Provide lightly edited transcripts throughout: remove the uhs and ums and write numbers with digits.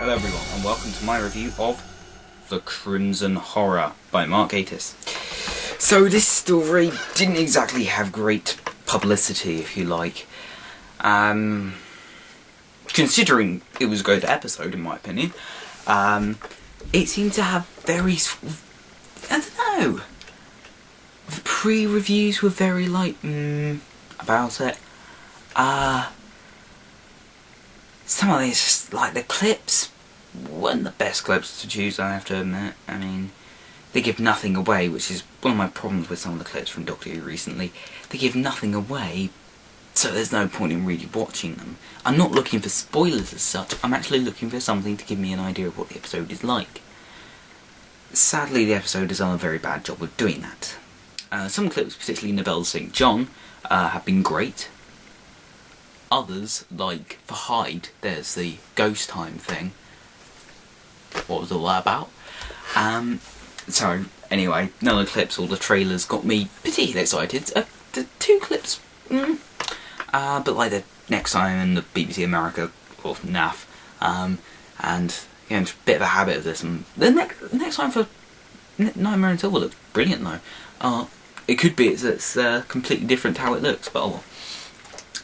Hello everyone, and welcome to my review of The Crimson Horror by Gatiss. So this story didn't exactly have great publicity, if you like. Considering it was a good episode, in my opinion, it seemed to have very, I don't know, the pre-reviews were very about it. Some of these, like the clips, weren't the best clips to choose, I have to admit. I mean, they give nothing away, which is one of my problems with some of the clips from Doctor Who recently. They give nothing away, so there's no point in really watching them. I'm not looking for spoilers as such, I'm actually looking for something to give me an idea of what the episode is like. Sadly, the episode has done a very bad job of doing that. Some clips, particularly Nabel St. John, have been great. Others, like for Hyde, there's the ghost time thing. What was all that about? So, anyway, none of the clips or the trailers got me particularly excited. The two clips, but like the Next Time and the BBC America, or NAF, and again, it's a bit of a habit of this. And the next time for Nightmare in Silver looks brilliant though. It could be it's completely different to how it looks, but oh well.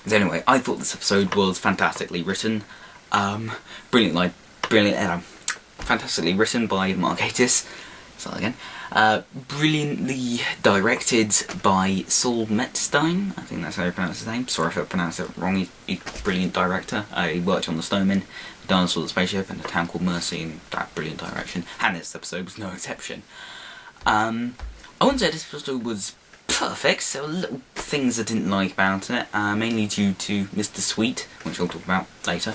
So anyway, I thought this episode was fantastically written, fantastically written by Gatiss. Start again. Brilliantly directed by Saul Metzstein. I think that's how you pronounce his name. Sorry if I pronounced it wrong. He's a brilliant director. He worked on The Snowman, The Dinosaur, The Spaceship, and A Town Called Mercy in that brilliant direction. And this episode was no exception. I wouldn't say this episode was perfect. There were little things I didn't like about it, mainly due to Mr. Sweet, which I'll talk about later.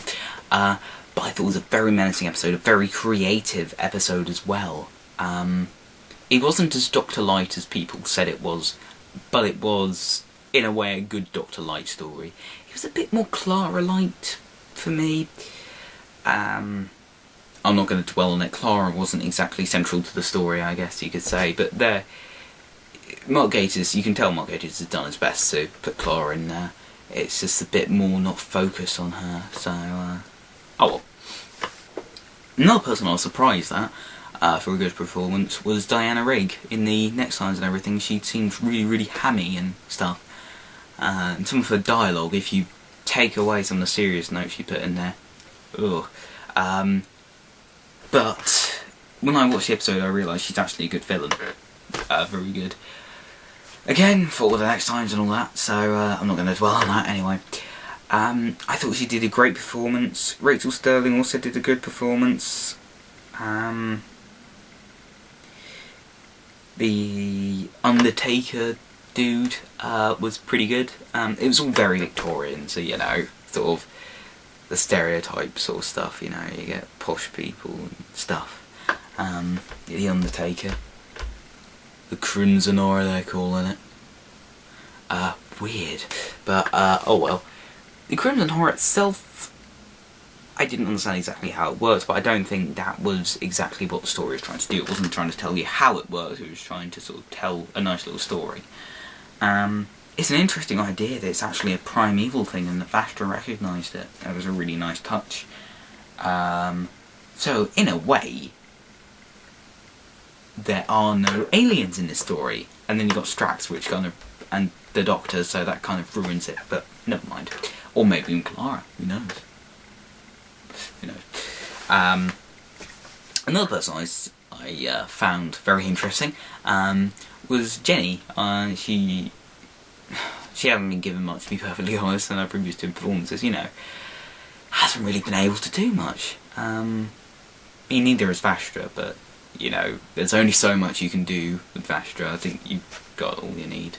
But I thought it was a very menacing episode, a very creative episode as well. It wasn't as Dr. Light as people said it was, but it was, in a way, a good Dr. Light story. It was a bit more Clara-Light for me. I'm not going to dwell on it. Clara wasn't exactly central to the story, I guess you could say, but there, Gatiss, you can tell Gatiss has done his best to put Clara in there. It's just a bit more not focused on her, so, oh well. Another person I was surprised at, for a good performance, was Diana Rigg. In the next lines and everything, she seemed really, really hammy and stuff. And some of her dialogue, if you take away some of the serious notes she put in there, ugh. But when I watched the episode, I realised she's actually a good villain. Very good. Again, for all the next times and all that, so I'm not going to dwell on that anyway. I thought she did a great performance. Rachel Sterling also did a good performance. The Undertaker dude was pretty good. It was all very Victorian, so you know, sort of the stereotype sort of stuff, you know, you get posh people and stuff. The Undertaker. The Crimson Horror, they're calling it. Weird. But, oh well. The Crimson Horror itself, I didn't understand exactly how it works, but I don't think that was exactly what the story was trying to do. It wasn't trying to tell you how it works, it was trying to sort of tell a nice little story. It's an interesting idea that it's actually a primeval thing and that Vastra recognised it. That was a really nice touch. So, in a way, there are no aliens in this story. And then you've got Strax, which kind of, and the Doctor, so that kind of ruins it, but never mind. Or maybe even Clara, who knows? Who knows? Another person I found very interesting was Jenny. She hasn't been given much, to be perfectly honest, in her previous two performances, you know. Hasn't really been able to do much. Neither has Vastra, but you know, there's only so much you can do with Vastra. I think you've got all you need.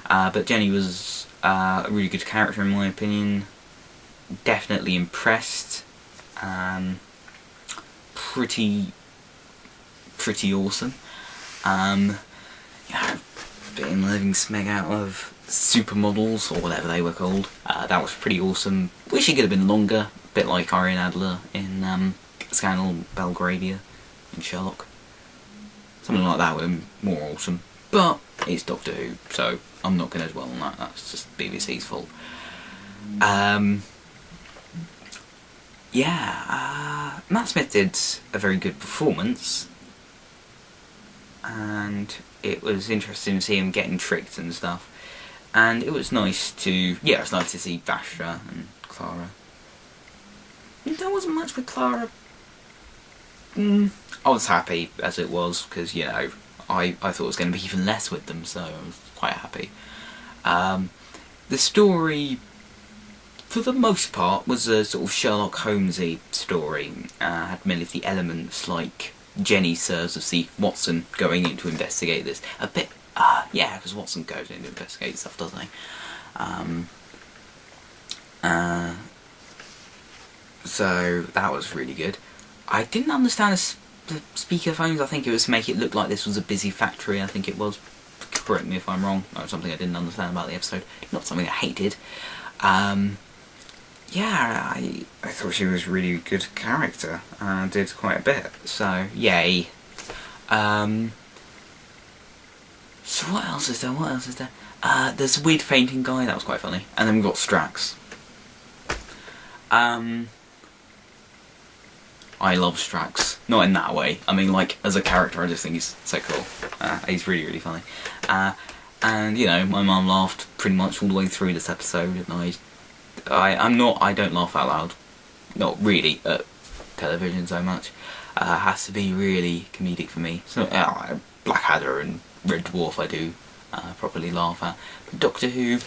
But Jenny was a really good character in my opinion. Definitely impressed. Pretty awesome. You know, being living smeg out of supermodels, or whatever they were called. That was pretty awesome. Wish it could have been longer, a bit like Irene Adler in Scandal Belgravia in Sherlock. Something like that would have been more awesome. But it's Doctor Who, so I'm not going to dwell on that. That's just BBC's fault. yeah, Matt Smith did a very good performance, and it was interesting to see him getting tricked and stuff. And it was nice to, yeah, it was nice to see Vastra and Clara. There wasn't much with Clara. I was happy as it was, because, you know, I thought it was going to be even less with them, so I was quite happy. The story, for the most part, was a sort of Sherlock Holmesy story. Had many of the elements, like Jenny serves as the Watson going in to investigate this. A bit, yeah, because Watson goes in to investigate stuff, doesn't he? So that was really good. I didn't understand the speakerphones. I think it was to make it look like this was a busy factory. I think it was. Correct me if I'm wrong. That was something I didn't understand about the episode. Not something I hated. Yeah, I thought she was a really good character. Did quite a bit. So, yay. So what else is there? There's a weird fainting guy. That was quite funny. And then we've got Strax. I love Strax. Not in that way. I mean, like, as a character, I just think he's so cool. He's really, really funny. And, you know, my mum laughed pretty much all the way through this episode, and I don't laugh out loud. Not really at television so much. Has to be really comedic for me. So, Blackadder and Red Dwarf I do properly laugh at. But Doctor Who,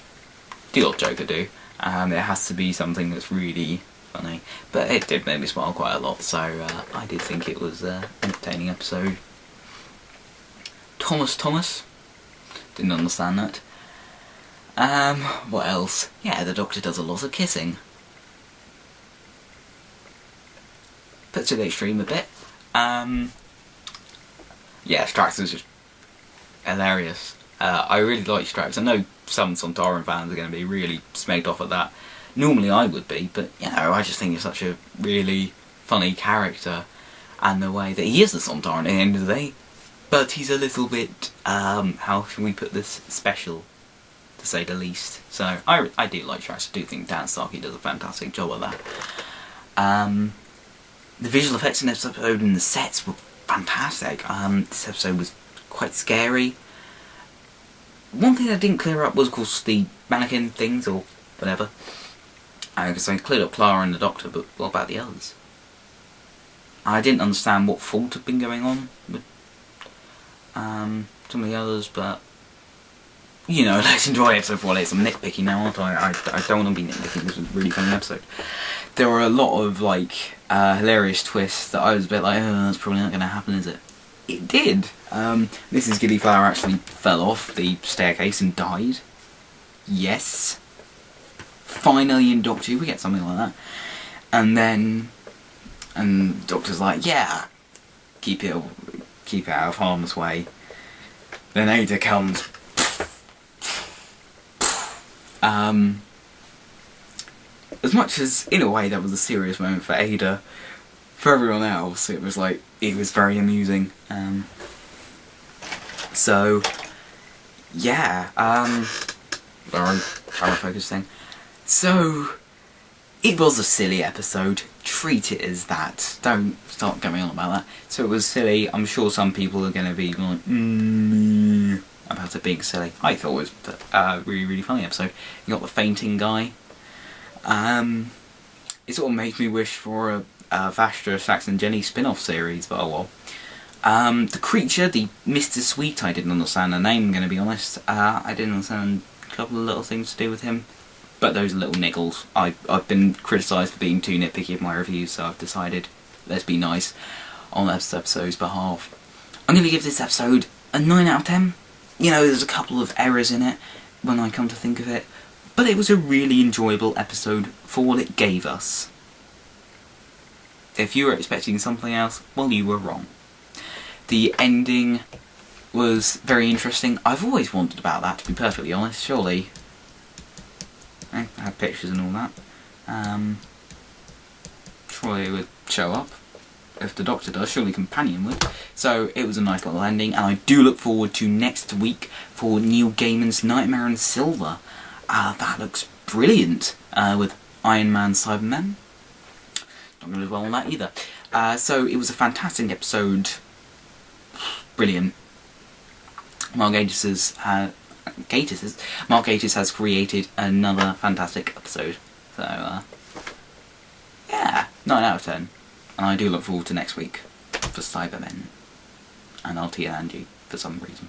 the odd joke I do. It has to be something that's really funny, but it did make me smile quite a lot, so I did think it was an entertaining episode. Thomas, didn't understand that. What else? Yeah, the Doctor does a lot of kissing. Puts it to the extreme a bit. Yeah, Strax is just hilarious. I really like Strax. I know some Sontaran fans are going to be really smegged off at that. Normally I would be, but, you know, I just think he's such a really funny character, and the way that he is a Sontaran at the end of the day, but he's a little bit, how should we put this, special, to say the least. So, I do like Strax. I do think Dan Starkey does a fantastic job of that. The visual effects in this episode and the sets were fantastic. This episode was quite scary. One thing that didn't clear up was, of course, the mannequin things, or whatever. Because I cleared up Clara and the Doctor, but what about the others? I didn't understand what fault had been going on with some of the others, but, you know, let's enjoy episode 4. I'm nitpicking now, aren't I? I don't want to be nitpicking. This was a really funny episode. There were a lot of, like, hilarious twists that I was a bit like, oh, that's probably not going to happen, is it? It did. Mrs. Gillyflower actually fell off the staircase and died. Yes. Finally in Doctor Who we get something like that. And then, and Doctor's like, yeah, keep it out of harm's way. Then Ada comes. As much as, in a way, that was a serious moment for Ada, for everyone else, it was like, it was very amusing. So, yeah, camera focus thing. So, it was a silly episode. Treat it as that. Don't start going on about that. So it was silly. I'm sure some people are going to be like, about it being silly. I thought it was a really, really funny episode. You got the fainting guy. It sort of made me wish for a Vastra, Strax and Jenny spin-off series, but oh well. The creature, the Mr. Sweet, I didn't understand the name, I'm going to be honest. I didn't understand a couple of little things to do with him. But those are little niggles. I've been criticised for being too nitpicky of my reviews, so I've decided, let's be nice on this episode's behalf. I'm going to give this episode a 9 out of 10. You know, there's a couple of errors in it, when I come to think of it. But it was a really enjoyable episode for what it gave us. If you were expecting something else, well, you were wrong. The ending was very interesting. I've always wondered about that, to be perfectly honest. Surely, I had pictures and all that. Surely it would show up. If the Doctor does, surely Companion would. So it was a nice little ending, and I do look forward to next week for Neil Gaiman's Nightmare in Silver. That looks brilliant, with Iron Man Cybermen. not going to do well on that either. So it was a fantastic episode. Brilliant. Mark Gatiss has created another fantastic episode. So, yeah, 9 out of 10. And I do look forward to next week for Cybermen. And I'll TNG for some reason.